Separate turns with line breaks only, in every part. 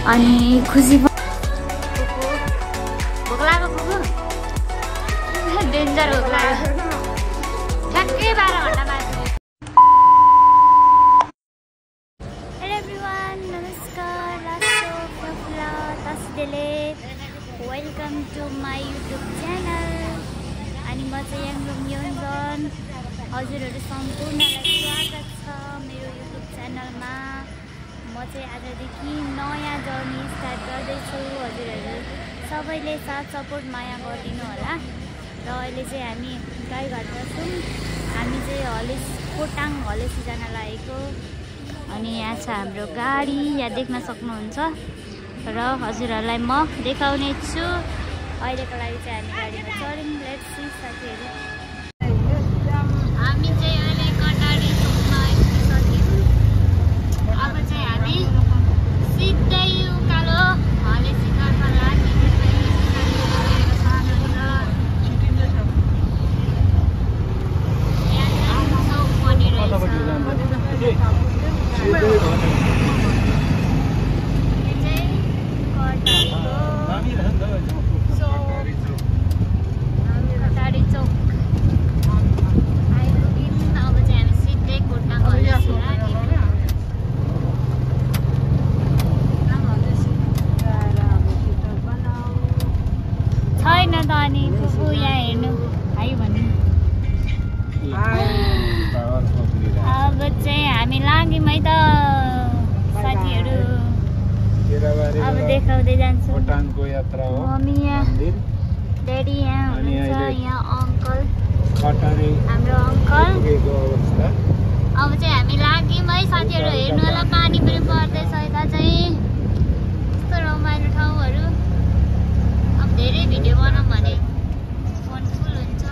अनि खुसी भोक लाग्यो कुकु डेन्जर भोक लाग्यो ठ्याक्कै 12 घण्टा बाद। हेलो एभ्रिवान, नमस्कार, welcome to my YouTube channel. अनि म चाहिँ याङलुङ योन्जन। हजुरहरू सम्पूर्णलाई स्वागत छ मेरो युट्युब च्यानलमा। म चाहिँ आजदेखि नयाँ जर्नी स्टार्ट गर्दैछु। हजुरहरू सबैले साथ सपोर्ट माया गरिदिनु होला। र अहिले चाहिँ हामी गाईघाटमा छौँ। हामी चाहिँ खोटाङ हलेसी जान लागेको। अनि यहाँ छ हाम्रो गाडी, यहाँ देख्न सक्नुहुन्छ। र हजुरहरूलाई म देखाउने छु। अहिलेको लागि चाहिँ हामी गाडीमा चढ्यौँ। लेट्स सी साथीहरू। हामी चाहिँ अहिले कटारी चोकमा आइपुगिसक्यौँ। अब चाहिँ हामी सिधै उकालो हलेसीतर्फ लाग्ने। छैन त अनि फुफू यहाँ हेर्नु आयो भने। अब चाहिँ हामी लाग्यौँ है त साथीहरू। अब देखाउँदै जान्छु।
खोटाङको यात्रा हो।
मम्मी यहाँ, ड्याडी यहाँ हुनुहुन्छ, यहाँ अङ्कल हाम्रो अङ्कल। अब चाहिँ हामी लाग्यौँ है साथीहरू। हेर्नु होला, पानी पनि पर्दैछ यता चाहिँ। यस्तो रमाइलो ठाउँहरू। अब धेरै भिडियो बनाऊँ भने फोन फुल हुन्छ,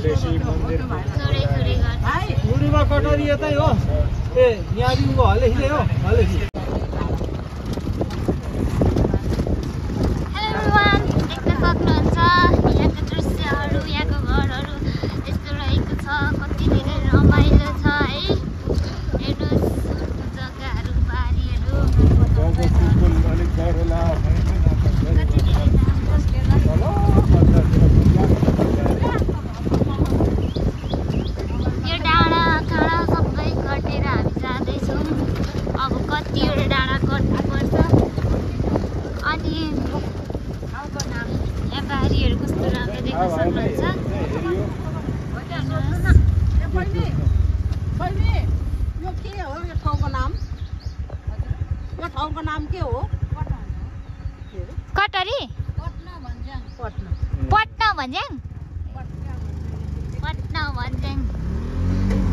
थोरै थोरै गर्छ।
कटारी यतै हो। ए यहाँदेखिको हलेसी हो। हलेसी
देख्न सक्नुहुन्छ यहाँको दृश्यहरू, यहाँको घरहरू यस्तो रहेको छ। कति धेरै रमाइलो छ है। हेर्नुहोस् जग्गाहरू, बारीहरू कति धेरै यो डाँडा काँडा सबै कटेर हामी जाँदैछौँ। अब कतिवटा डाँडा कट्नुपर्छ। अनि यहाँ बारीहरू कस्तो राम्रो देख्न सक्नुहुन्छ।
ठाउँको नाम के हो?
कटरी पट्ना भन्ज्याङ। पट्ना भन्ज्याङ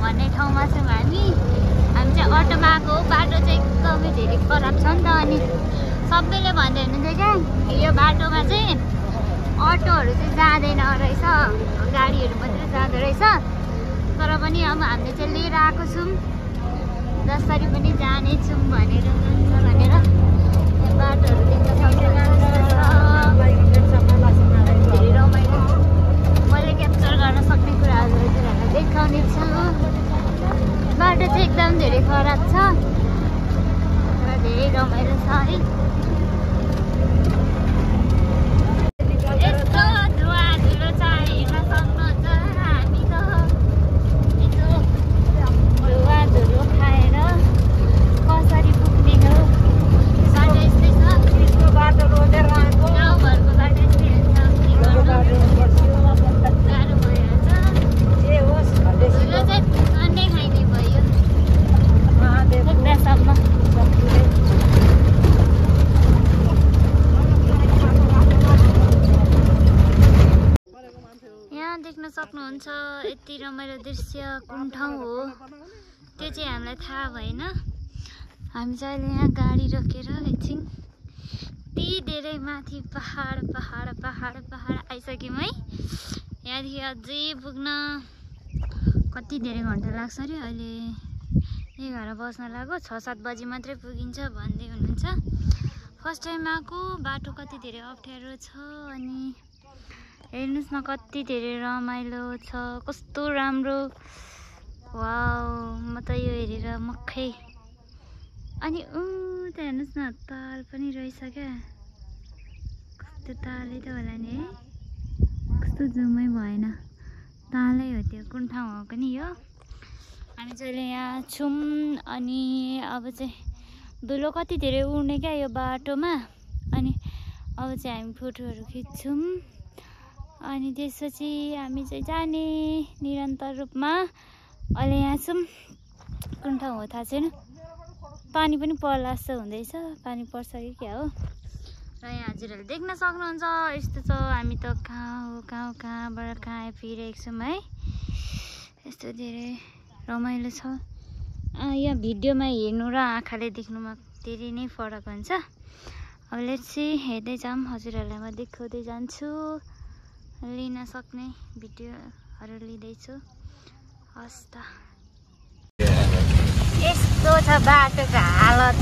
भन्ने ठाउँमा छौँ हामी। हामी चाहिँ अटोमा आएको। बाटो चाहिँ एकदमै धेरै खराब छ नि त। अनि सबैले भन्दै हुनुहुन्थ्यो क्या, यो बाटोमा चाहिँ अटोहरू चाहिँ जाँदैन रहेछ, गाडीहरू मात्रै जाँदो रहेछ। तर पनि अब हामीले चाहिँ लिएर आएको छौँ, जसरी पनि जानेछौँ भनेर बाटोहरू देख्न सक्नुहुन्छ। धेरै रमाइलो। मैले क्याप्चर गर्न सक्ने कुराहरू हजुरहरूलाई देखाउने छु। बाटो चाहिँ एकदम धेरै खराब छ र धेरै रमाइलो छ है। यस्तो धुवा धुलो छ, हेर्न सक्नुहुन्छ। हामी त यस्तो धुवा धुलो खाएर कसरी पुग्ने हो। बाटो यस्तै छ। बाटो रोडेर आएको गाउँघरको बाटो यस्तै हुन्छ। गाह्रो भइहाल्छ। धुलो चाहिँ अन्नै खाइने भयो पुग्दासम्म। यहाँ देख्न सक्नुहुन्छ यति रमाइलो दृश्य कुन ठाउँ हो त्यो चाहिँ हामीलाई थाहा भएन। हामी चाहिँ अहिले यहाँ गाडी रोकेर एकछिन ती धेरै माथि पहाड आइसक्यौँ है। यहाँदेखि अझै पुग्न कति धेरै घन्टा लाग्छ अरे। अहिले 11 बज्न लाग्यो। 6-7 बजी मात्रै पुगिन्छ भन्दै हुनुहुन्छ। फर्स्ट टाइम आएको। बाटो कति धेरै अप्ठ्यारो छ। अनि हेर्नुहोस् न कति धेरै रमाइलो छ, कस्तो राम्रो। वाउ, म त यो हेरेर मक्खै अनि त हेर्नुहोस् न ताल पनि रहेछ क्या कस्तो तालै त होला नि है कस्तो जुमै भएन तालै हो त्यो कुन ठाउँ हो पनि यो हामी चाहिँ यहाँ छौँ अनि अब चाहिँ धुलो कति धेरै उड्ने क्या यो बाटोमा अनि अब चाहिँ हामी फोटोहरू खिच्छौँ अनि त्यसपछि हामी चाहिँ जाने निरन्तर रूपमा अहिले यहाँ छौँ कुन ठाउँ हो थाहा छैन पानी पनि पर्ला जस्तो हुँदैछ पानी पर्छ कि क्या हो र यहाँ हजुरहरूले देख्न सक्नुहुन्छ यस्तो छ हामी त कहाँबाट कहाँ आइपुगिरहेको छौँ है यस्तो धेरै रमाइलो छ यहाँ भिडियोमा हेर्नु र आँखाले देख्नुमा धेरै नै फरक हुन्छ अब लेट्स सी हेर्दै जाऊँ हजुरहरूलाई म देखाउँदै जान्छु लिन सक्ने भिडियोहरू लिँदैछु हस् त यस्तो छ बाटोको हालत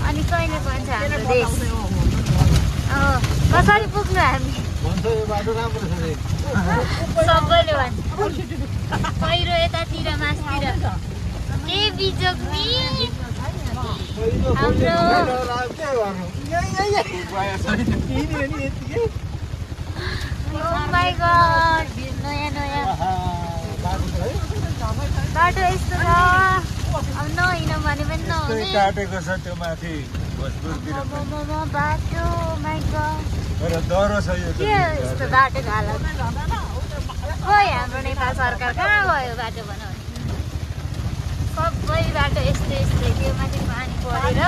अनि कहिले भन्छ हाम्रो देश कसरी पुग्नु हामी सबैले भन्छ पहिरो यतातिर मासतिर के बिजोग नि हाम्रो Oh my god, नयाँ बाटो यस्तो छ अब नहिँड्नु भने पनि नहुने
काटेको छ त्यो माथि
बाटो माइ गड
तर डह्रो छ यो
के यस्तो बाटोको हालत खोइ हाम्रो नेपाल सरकार कहाँ गयो बाटो बनाउने सबै बाटो यस्तै त्यो माथि पानी परेर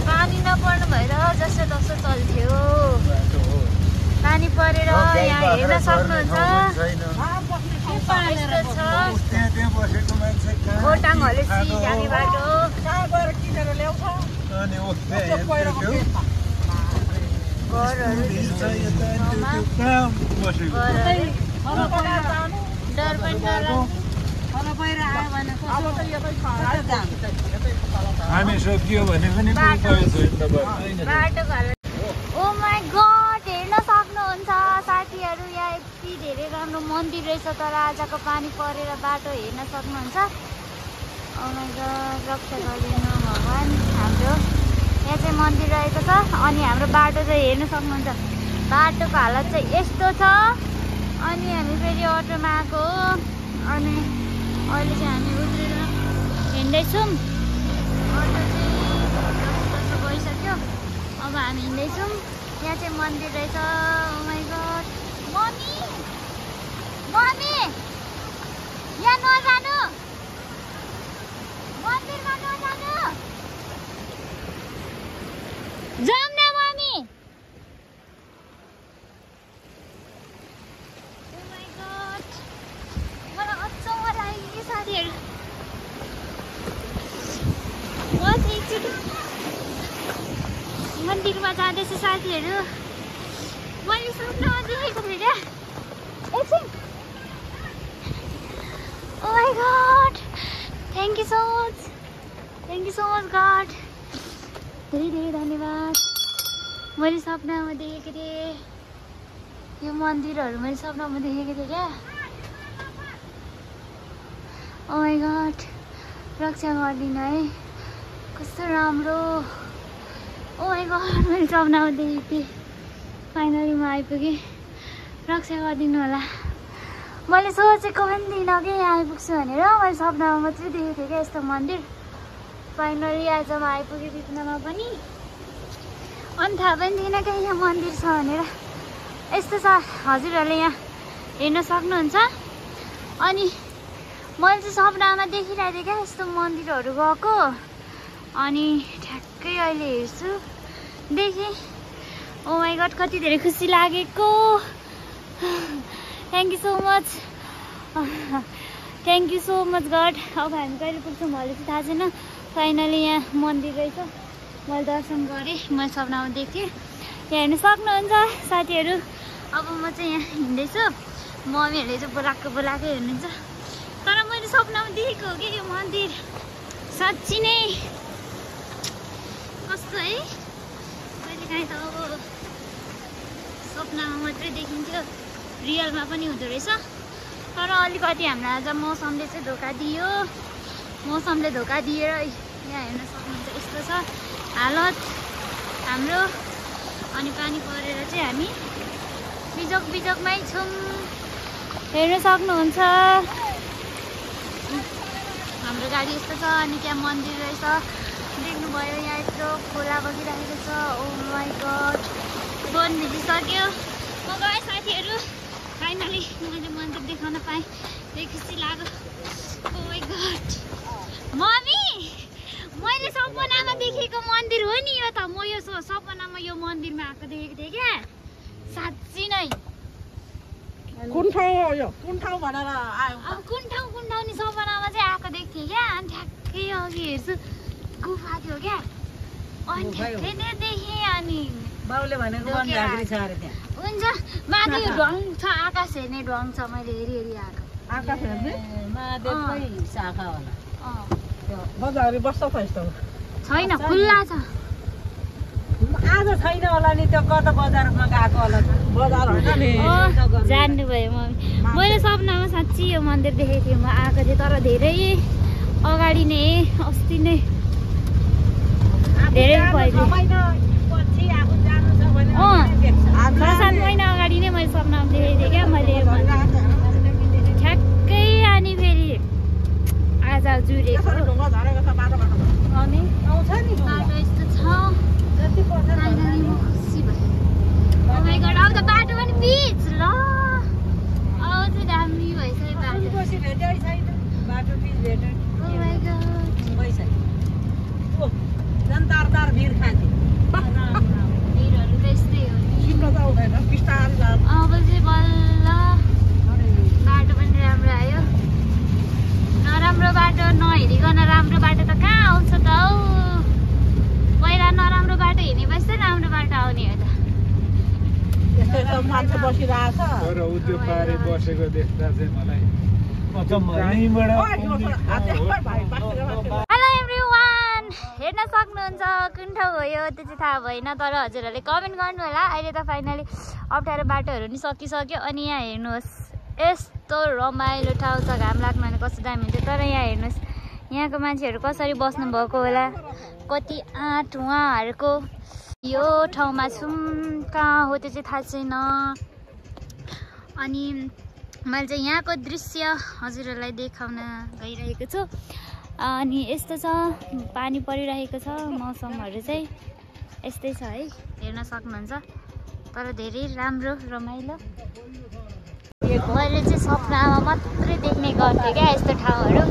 पानी नपर्नु भएर जस्तो तस्तो चल्थ्यो पानी परेर यहाँ हेर्न सक्नुहुन्छ गोटाङहरूले सिजाने बाटो डर पनि
हामी सकियो भने पनि
बाटोको हालत ओ माई गड हेर्न सक्नुहुन्छ साथीहरू यहाँ यति धेरै राम्रो मन्दिर रहेछ तर आजको पानी परेर बाटो हेर्न सक्नुहुन्छ ओ माई गड रक्षा गरिदिनु भगवान् हाम्रो यहाँ चाहिँ मन्दिर रहेको छ अनि हाम्रो बाटो चाहिँ हेर्न सक्नुहुन्छ बाटोको हालत चाहिँ यस्तो छ अनि हामी फेरि अटोमा आएको हो अनि अहिले चाहिँ हामी उत्रेर हिँड्दैछौँ अटो चाहिँ जस्तो गइसक्यो अब हामी हिँड्दैछौँ यहाँ चाहिँ मन्दिर रहेछ ओ माई गड मम्मी यहाँ नजानु मन्दिरमा नजानु जाऊँ न मम्मी ओ माई गड मलाई अचम्म लाग्यो कि साथीहरू म चाहिँ एकचोटि मन्दिरमा जाँदैछु साथीहरू मैले सपनामा देखेको थिएँ क्या एकछिन oh my god thank you so much god धेरै धेरै धन्यवाद मैले सपनामा देखेको थिएँ यो मन्दिरहरू मैले सपनामा देखेको थिएँ क्या ओ माई गड रक्षा गरिदिनु है कस्तो राम्रो ओ माई गड मैले सपनामा देखेको थिएँ फाइनली म आइपुगेँ रक्षा गरिदिनु होला मैले सोचेको पनि थिइनँ कि यहाँ आइपुग्छु भनेर मैले सपनामा मात्रै देखेको थिएँ क्या यस्तो मन्दिर फाइनली आज म आइपुगेँ विपनामा पनि अनि थाहा पनि थिएन कि यहाँ मन्दिर छ भनेर यस्तो छ हजुरहरूले यहाँ हेर्न सक्नुहुन्छ अनि मैले चाहिँ सपनामा देखिरहेको थिएँ क्या यस्तो मन्दिरहरू गएको अनि ठ्याक्कै अहिले हेर्छु देखेँ ओ माई गड कति धेरै खुसी लागेको thank you so much god अब हामी कहिले पुग्छौँ मैले चाहिँ थाहा छैन फाइनली यहाँ मन्दिर रहेछ मैले दर्शन गरेँ मैले सपनामा देखेँ यहाँ हेर्नु सक्नुहुन्छ साथीहरू अब म चाहिँ यहाँ हिँड्दैछु मम्मीहरूले चाहिँ बोलाएकै हेर्नुहुन्छ तर मैले सपनामा देखेको हो कि यो मन्दिर साँच्ची नै कस्तो है कहिले काहीँ त अब सपनामा मात्रै देखिन्थ्यो रियलमा पनि हुँदो रहेछ तर अलिकति हामीलाई आज मौसमले चाहिँ धोका दियो मौसमले धोका दिएर यहाँ हेर्न सक्नुहुन्छ यस्तो छ हालत हाम्रो। अनि पानी परेर चाहिँ हामी बिजोकमै छौँ हेर्न सक्नुहुन्छ। हाम्रो गाडी यस्तो छ अनि त्यहाँ मन्दिर रहेछ देख्नुभयो। यहाँ यत्रो खोला बगिरहेको छ। ओ माई गड फोन भिजिसक्यो। म गएँ साथीहरू फाइनली मैले मन्दिर देखाउन पाएँ। खुसी लाग्यो। ओ माई गड मम्मी मैले सपनामा देखेको मन्दिर हो नि यो त। म यो सपनामा यो मन्दिरमा आएको देखेको थिएँ क्या साँच्ची नै।
कुन ठाउँ हो यो? कुन ठाउँ भनेर आयो?
अब कुन ठाउँ नि सपनामा चाहिँ आएको देख्थेँ क्या। अनि ठ्याक्कै अघि हेर्छु गुफा थियो क्या। अनि ठ्याक्कै देखेँ अनि
बाउले भनेको बन्दागरी छ अरे त्यहाँ।
हुन्छ माथि ढ्वाङ छ आकाश हेर्ने ढ्वाङ छ। मैले हेरी आएको
आकाश हेर्ने महादेवकै शाखा होला।
बजारी बस्छ त यस्तो
छैन खुल्ला छ।
आज छैन होला नि त्यो कता बजारमा गएको होला।
बजार होइन नि।
जान्नुभयो मम्मी। मैले सपनामा साँच्ची यो मन्दिर देखेको थिएँ। म आएको थिएँ तर धेरै अगाडि नै अस्ति नै धेरै पहिले 6-7 महिना अगाडि नै मैले सपनामा देखेको थिएँ क्या मैले यो मन्दिर ठ्याक्कै। अनि फेरि आज जुरेको अनि बाटो यस्तो छ। फाइनली म खुसी भएँ। ओ माई गड अब त बाटो पनि बिच ल अब चाहिँ दामी भइसक्यो बाटो। ओ माई गड
तार भिड खान्थ्यो।
भिडहरू त यस्तै हो नि। अब चाहिँ बल्ल बाटो पनि राम्रो आयो। नराम्रो बाटो नहेरिकन राम्रो बाटो त कहाँ आउँछ त हौ। पहिला नराम्रो बाटो हिँडेपछि त राम्रो बाटो आउने हो त।
मान्छे बसिरहेछ।
तर उ त्यो पारे बसेको देख्दा चाहिँ मलाई
हेलो एभ्रिवान हेर्न सक्नुहुन्छ कुन ठाउँ हो यो त्यो चाहिँ थाहा भएन। तर हजुरहरूले कमेन्ट गर्नु होला। अहिले त फाइनली अप्ठ्यारो बाटोहरू नि सकिसक्यो। अनि यहाँ हेर्नुहोस् यस्तो रमाइलो ठाउँ छ। घाम लाग्नु भने कस्तो दामी हुन्छ। तर यहाँ हेर्नुहोस् यहाँको मान्छेहरू कसरी बस्नु भएको होला। कति आँट उहाँहरूको। यो ठाउँमा छौँ कहाँ हो त्यो चाहिँ थाहा छैन। अनि मैले चाहिँ यहाँको दृश्य हजुरहरूलाई देखाउन गइरहेको छु। अनि यस्तो छ पानी परिरहेको छ। मौसमहरू चाहिँ यस्तै छ है हेर्न सक्नुहुन्छ। तर धेरै राम्रो रमाइलो। मैले चाहिँ सपनामा मात्रै देख्ने गर्थेँ क्या यस्तो ठाउँहरू।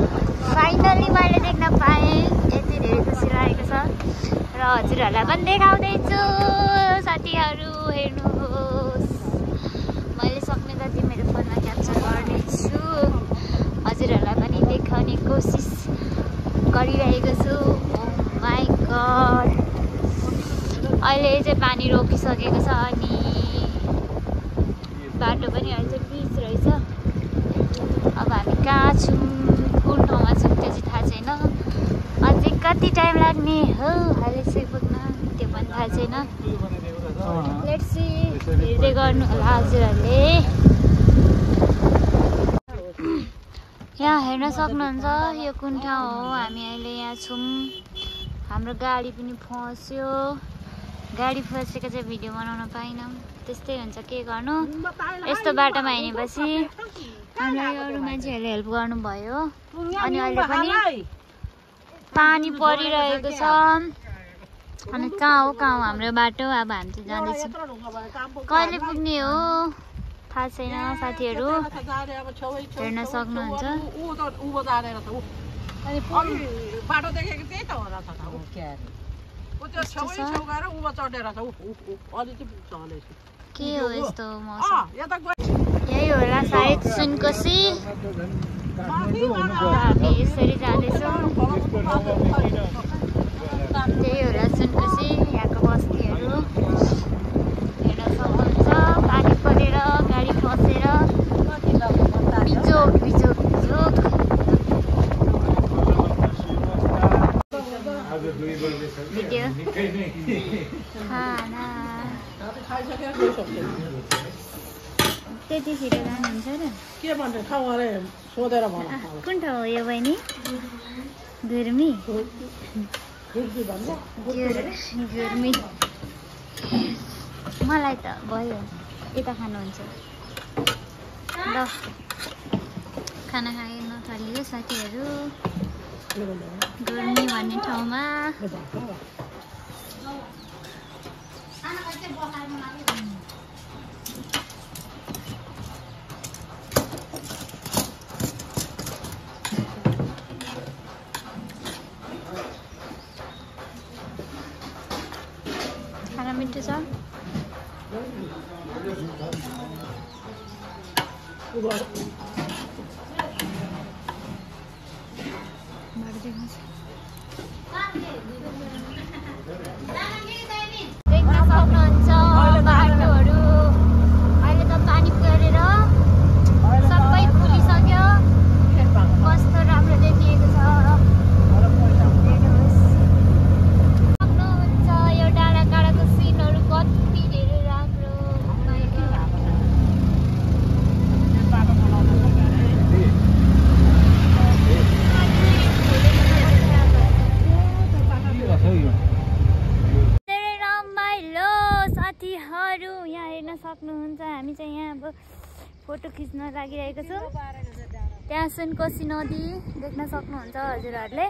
फाइनली मैले देख्न पाएँ। यति धेरै खुसी लागेको छ र हजुरहरूलाई पनि देखाउँदैछु। साथीहरू हेर्नुहोस् मैले सक्ने जति मेरो फोनमा क्याप्चर गर्नेछु। हजुरहरूलाई पनि देखाउने कोसिस गरिरहेको छु। ओ माई गड अहिले चाहिँ पानी रोकिसकेको छ। अनि बाटो पनि अहिले चाहिँ बिच रहेछ। अब हामी कहाँ छौँ कुन ठाउँमा छौँ त्यो चाहिँ थाहा छैन। अझै कति टाइम लाग्ने हो अहिले चाहिँ पुग्न त्यो पनि थाहा छैन। लेट्स सी हेर्दै गर्नु होला हजुरहरूले। यहाँ हेर्न सक्नुहुन्छ यो कुन ठाउँ हो। हामी अहिले यहाँ छौँ। हाम्रो गाडी पनि फस्यो। गाडी फसेको चाहिँ भिडियो बनाउन पाइनौँ। त्यस्तै हुन्छ के गर्नु। यस्तो बाटोमा हिँडेपछि हामीलाई अरू मान्छेहरूले हेल्प गर्नुभयो। अनि अहिले पनि पानी परिरहेको छ। अनि कहाँ हो हाम्रो बाटो। अब हामी चाहिँ जाँदैछौँ। कहिले पुग्ने हो थाहा छैन साथीहरू हेर्न सक्नुहुन्छ। के हो यस्तो मौसम। यही होला सायद सुनकोशी। हामी यसरी जाँदैछौँ। त्यही होला सुनकोशी यहाँको बस्तीहरू हेर्न सक्नुहुन्छ। पानी परेर गाडी फसेर बिजोक भिडियो खाना त्यतिखेर जानुहुन्छ र
के भन्छ ठाउँ अरे सोधेर भन
कुन ठाउँ हो यो बहिनी गुर्मी गुर्मी मलाई त भयो यता खानुहुन्छ ल खाना खान थालियो साथीहरू गुर्मी भन्ने ठाउँमा खाना मिठो छ देख्न सक्नुहुन्छ बाटोहरू अहिले त पानी परेर सबै फुलिसक्यो कस्तो राम्रो देखिएको छ सक्नुहुन्छ यो डाँडा काँडाको सिनहरू कति धेरै राम्रो साथीहरू यहाँ हेर्न सक्नुहुन्छ हामी चाहिँ यहाँ अब फोटो खिच्न लागिरहेको छौँ त्यहाँ सुनकोशी नदी देख्न सक्नुहुन्छ हजुरहरूले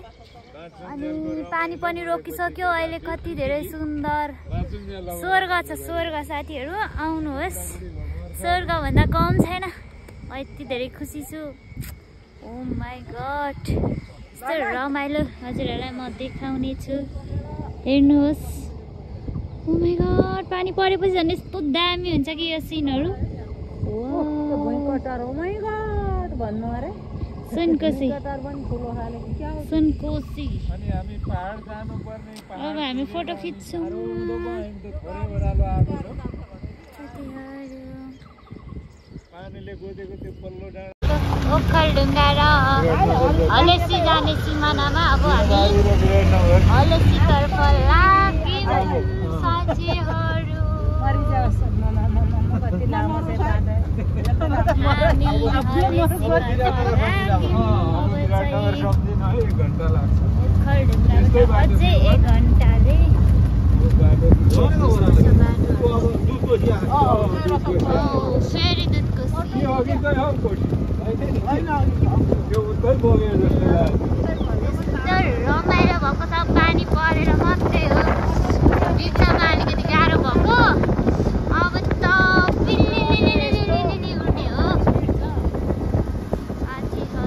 अनि पानी पनि रोकिसक्यो अहिले कति धेरै सुन्दर स्वर्ग छ स्वर्ग साथीहरू आउनुहोस् स्वर्गभन्दा कम छैन म यति धेरै खुसी छु ओ माई गड यस्तो रमाइलो हजुरहरूलाई म देखाउने छु हेर्नुहोस् ओ माई गड पानी परेपछि झन् यस्तो दामी हुन्छ कि यो सिनहरू सुनकोशी सुनकोशी अब हामी फोटो खिच्छौँ ओखलढुङ्गा र हलेसी जाने सिमानामा अब हामी हलेसीतर्फ लाग्यौँ साथीहरू अझै 1 घन्टाले फेरि रमाइलो भएको छ पानी परेर मात्रै हो बिचमा अलिकति गाह्रो भएको अब त उड्ने हो साथीहरू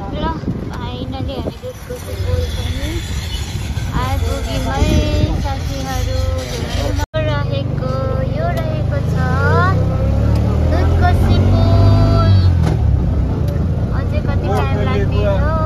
फाइनली हामी दुधकोशी पुल पनि आइपुग्यौँ है साथीहरू रहेको यो रहेको छ दुधकोशी पुल अझै कति टाइम लाग्दैन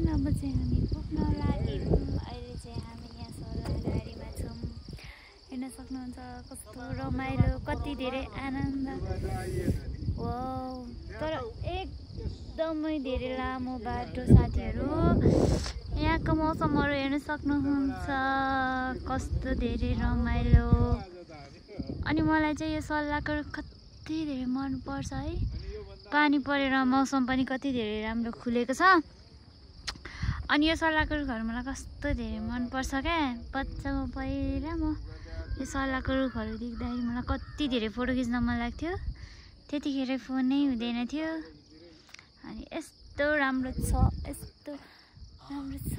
अब चाहिँ हामी पुग्न लाग्यौँ अहिले चाहिँ हामी यहाँ सोलर गाडीमा छौँ हेर्न सक्नुहुन्छ कस्तो रमाइलो कति धेरै आनन्द वाउ तर एकदमै धेरै लामो बाटो साथीहरू यहाँको मौसमहरू हेर्न सक्नुहुन्छ कस्तो धेरै रमाइलो अनि मलाई चाहिँ यो सल्लाहको कति धेरै मनपर्छ है पानी परेर मौसम पनि कति धेरै राम्रो खुलेको छ अनि यो सल्लाहको रुखहरू मलाई कस्तो धेरै मनपर्छ क्या बच्चामा पहिला म यो सल्लाहको रुखहरू देख्दाखेरि मलाई कति धेरै फोटो खिच्न मन लाग्थ्यो त्यतिखेर फोनै हुँदैन थियो अनि यस्तो राम्रो छ यस्तो राम्रो छ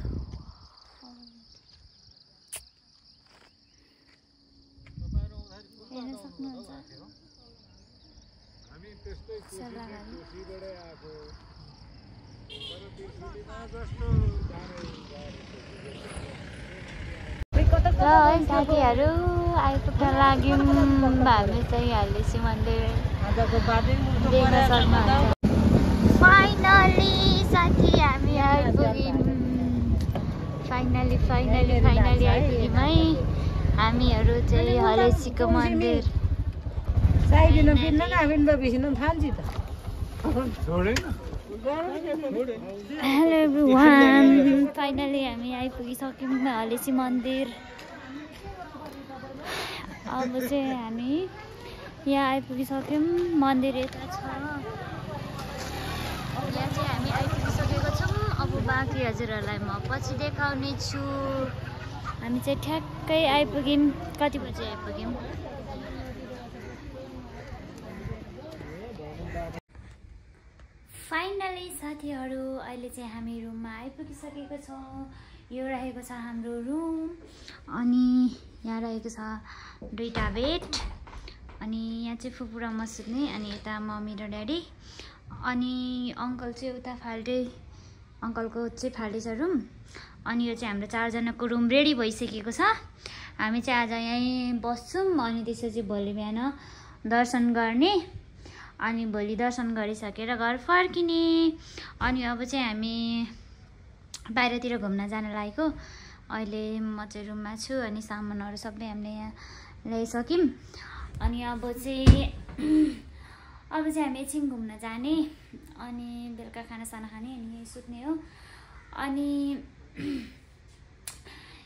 हेर्न सक्नुहुन्छ ल है साथीहरू आइपुग्न लाग्यौँ हामी चाहिँ हालेसी मन्दिर देख्न सक्नुहुन्छ फाइनली साथी हामी आइपुग्यौँ फाइनली आइपुग्यौँ है हामीहरू चाहिँ हलेसीको मन्दिर
साइदिनु पिन्न न आबिन बिसिनु थान्छि त
हेलो एभ्रिवान फाइनली हामी आइपुगिसक्यौँ हलेसी मन्दिर अब चाहिँ हामी यहाँ आइपुगिसक्यौँ मन्दिर यता छ यहाँ चाहिँ हामी आइपुगिसकेको छौँ अब बाँकी हजुरहरूलाई म पछि देखाउने छु हामी चाहिँ ठ्याक्कै आइपुग्यौँ कति बजी आइपुग्यौँ फाइनली साथीहरू अहिले चाहिँ हामी रुममा आइपुगिसकेको छौँ यो रहेको छ हाम्रो रुम अनि यहाँ रहेको छ दुईटा बेड अनि यहाँ चाहिँ फुपू र म सुत्ने अनि यता मम्मी र ड्याडी अनि अङ्कल चाहिँ उता फाल्टै अङ्कलको चाहिँ फाल्टै छ रुम अनि यो चाहिँ हाम्रो चारजनाको रुम रेडी भइसकेको छ हामी चाहिँ आज यहीँ बस्छौँ अनि त्यसपछि भोलि बिहान दर्शन गर्ने अनि भोलि दर्शन गरिसकेर घर फर्किने अनि अब चाहिँ हामी बाहिरतिर घुम्न जान लागेको अहिले म चाहिँ रुममा छु अनि सामानहरू सबै हामीले यहाँ ल्याइसक्यौँ अनि अब चाहिँ हामी एकछिन घुम्न जाने अनि बेलुका खानासाना खाने अनि यहीँ सुत्ने हो अनि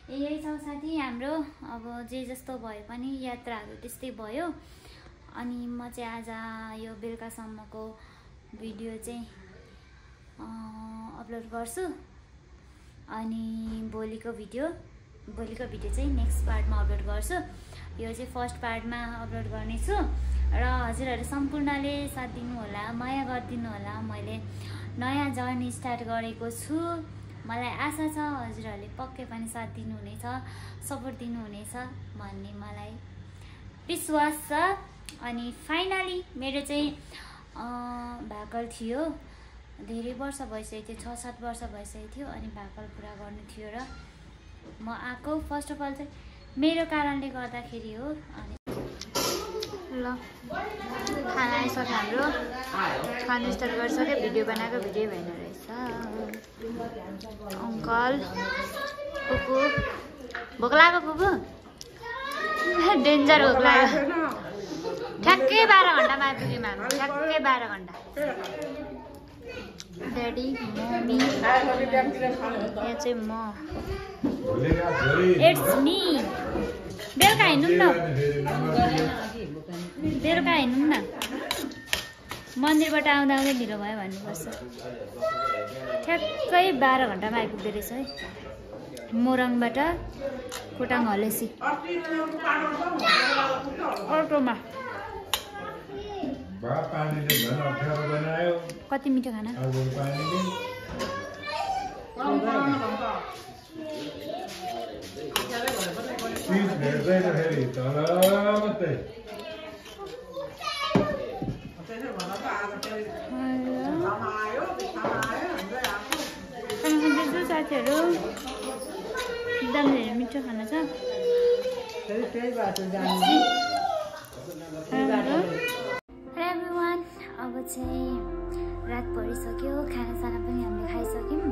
यही छ साथी हाम्रो अब जे जस्तो भए पनि यात्राहरू त्यस्तै भयो अनि म चाहिँ आज यो बेलुकासम्मको भिडियो चाहिँ अपलोड गर्छु अनि भोलिको भिडियो चाहिँ नेक्स्ट पार्टमा अपलोड गर्छु यो चाहिँ फर्स्ट पार्टमा अपलोड गर्नेछु र हजुरहरू सम्पूर्णले साथ दिनु होला माया गरिदिनु होला मैले नयाँ जर्नी स्टार्ट गरेको छु मलाई आशा छ हजुरहरूले पक्कै पनि साथ दिनुहुनेछ सपोर्ट दिनुहुनेछ भन्ने मलाई विश्वास छ अनि फाइनली मेरो चाहिँ भाकल थियो धेरै वर्ष भइसकेको थियो 6-7 वर्ष भइसकेको थियो अनि भाकल पुरा गर्नु थियो र म आएको फर्स्ट अफ अल चाहिँ मेरो कारणले गर्दाखेरि हो अनि ल खाना आइसक्यो हाम्रो खानु स्टार्ट गरिसक्यो भिडियो बनाएको भिडियो भएन रहेछ अङ्कल फुपू भोक लाग्यो फुपू डेन्जर भोक लाग्यो ठ्याक्कै 12 घन्टामा आइपुग्यौँ हामी ठ्याक्कै 12 घन्टा ड्याडी मम्मी यहाँ चाहिँ म इट्स मी बेलुका हिँड्नु न मन्दिरबाट आउँदा आउँदै ढिलो भयो भन्नुपर्छ ठ्याक्कै 12 घन्टामा आइपुग्दो रहेछ है मोरङबाट खोटाङ हलेसी अटोमा कति मिठो खाना साथीहरू एकदम धेरै मिठो खाना छ एभ्रिवान अब चाहिँ रात परिसक्यो खानासाना पनि हामीले खाइसक्यौँ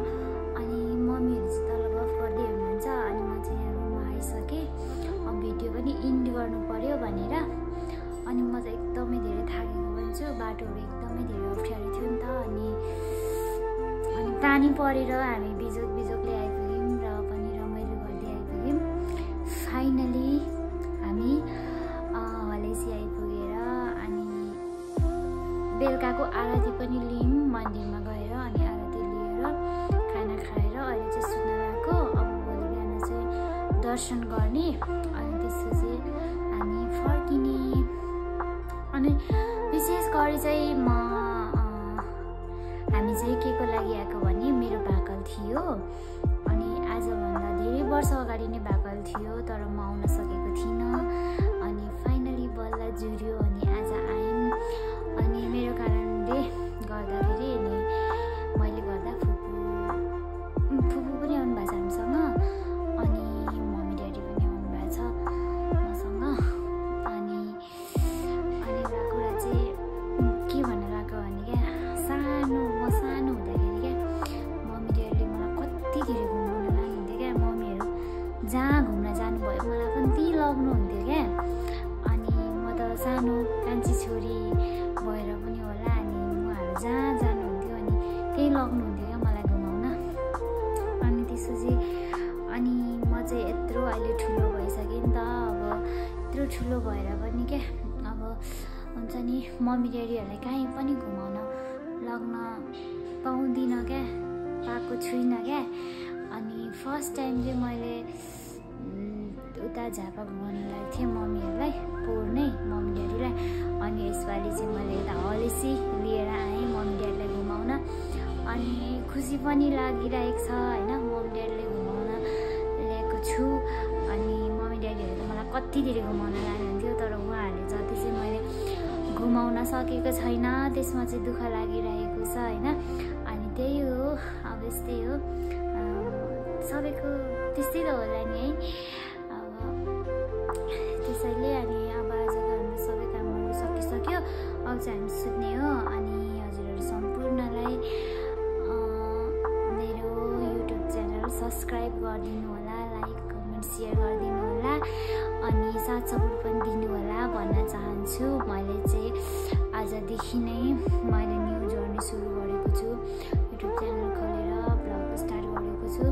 अनि मम्मीहरू चाहिँ तल गफ गर्दै हुनुहुन्छ अनि म चाहिँ यहाँ रुममा आइसकेँ अब भिडियो पनि इन्ड गर्नु पर्यो भनेर। अनि म चाहिँ एकदमै धेरै थाकेको पनि छु, बाटोहरू एकदमै धेरै अप्ठ्यारो थियो नि त। अनि पानी परेर हामी बिजोकले आइपुग्यौँ र पनि रमाइलो गर्दै आइपुग्यौँ। फाइनली हामी हलेसी आइपुगेर अनि बेलुकाको आरती पनि लियौँ मन्दिरमा गएर। अनि आरती लिएर खाना खाएर अहिले चाहिँ सुत्न गएको। अब भोलि बिहान चाहिँ दर्शन गर्ने अनि त्यसपछि हामी फर्किने। अनि विशेष गरी चाहिँ हामी चाहिँ के को लागि आएको भने मेरो भाकल थियो। अनि आजभन्दा धेरै वर्ष अगाडि नै भाकल थियो, तर म आउन सकेको थिइनँ। अनि फाइनली बल्ल जुर्यो अनि आज आयौँ। अनि मेरो कारणले गर्दाखेरि अनि मैले गर्दा फुपू पनि आउनु भएको छ हामीसँग। अनि मम्मी ड्याडी पनि आउनु भएको छ मसँग। अनि एउटा कुरा चाहिँ के भन्न गएको भने क्या, म सानो हुँदाखेरि क्या मम्मी ड्याडीले मलाई कति धेरै घुमाउन लानुहुन्थ्यो क्या। मम्मीहरू जहाँ घुम्न जानुभयो मलाई पनि त्यहीँ लग्नुहुन्थ्यो क्या। अनि म त सानो कान्छी छोरी भएर पनि होला, अनि उहाँहरू जहाँ जानुहुन्थ्यो अनि त्यहीँ लग्नुहुन्थ्यो क्या मलाई घुमाउन। अनि त्यसपछि अनि म चाहिँ यत्रो अहिले ठुलो भइसकेँ नि त। अब यत्रो ठुलो भएर पनि क्या अब हुन्छ नि मम्मी ड्याडीहरूलाई कहीँ पनि घुमाउन लग्न पाउँदिनँ क्या, पाएको छुइनँ क्या। अनि फर्स्ट टाइम चाहिँ मैले उता झापा घुमाउन लागेको थिएँ मम्मीहरूलाई, पोहोर नै मम्मी ड्याडीलाई। अनि यसपालि चाहिँ मैले यता हलेसी लिएर आएँ मम्मी ड्याडीलाई घुमाउन। अनि खुसी पनि लागिरहेको छ होइन, मम्मी ड्याडीले घुमाउन ल्याएको छु। अनि मम्मी ड्याडीहरू त मलाई कति धेरै घुमाउन लानुहुन्थ्यो, तर उहाँहरूले जति चाहिँ मैले घुमाउन सकेको छैन त्यसमा चाहिँ दुःख लागिरहेको छ होइन। अनि त्यही हो, अब यस्तै हो, सबैको त्यस्तै त होला नि है। अब त्यसैले अनि अब आजको हाम्रो सबै कामहरू सकिसक्यो, अब चाहिँ हामी सुत्ने हो। अनि हजुरहरू सम्पूर्णलाई मेरो युट्युब च्यानल सब्सक्राइब गरिदिनु होला, लाइक कमेन्ट सेयर गरिदिनु होला, अनि साथ सपोर्ट पनि दिनु होला भन्न चाहन्छु। मैले चाहिँ आजदेखि नै मैले न्यू जर्नी सुरु गरेको छु, युट्युब च्यानल खोलेर ब्लग स्टार्ट गरेको छु।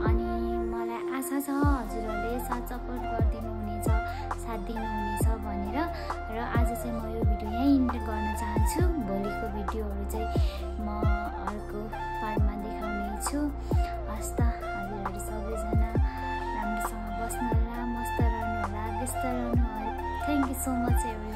अनि मलाई आशा छ हजुरहरूले साथ सपोर्ट गरिदिनुहुनेछ, साथ दिनुहुनेछ भनेर। र आज चाहिँ म यो भिडियो यहीँ इन्ड गर्न चाहन्छु। भोलिको भिडियोहरू चाहिँ म अर्को पार्टमा देखाउने छु। हस् त, हजुरहरू सबैजना राम्रोसँग बस्नु होला, मस्त रहनु होला, व्यस्त रहनु होला। Thank you so much every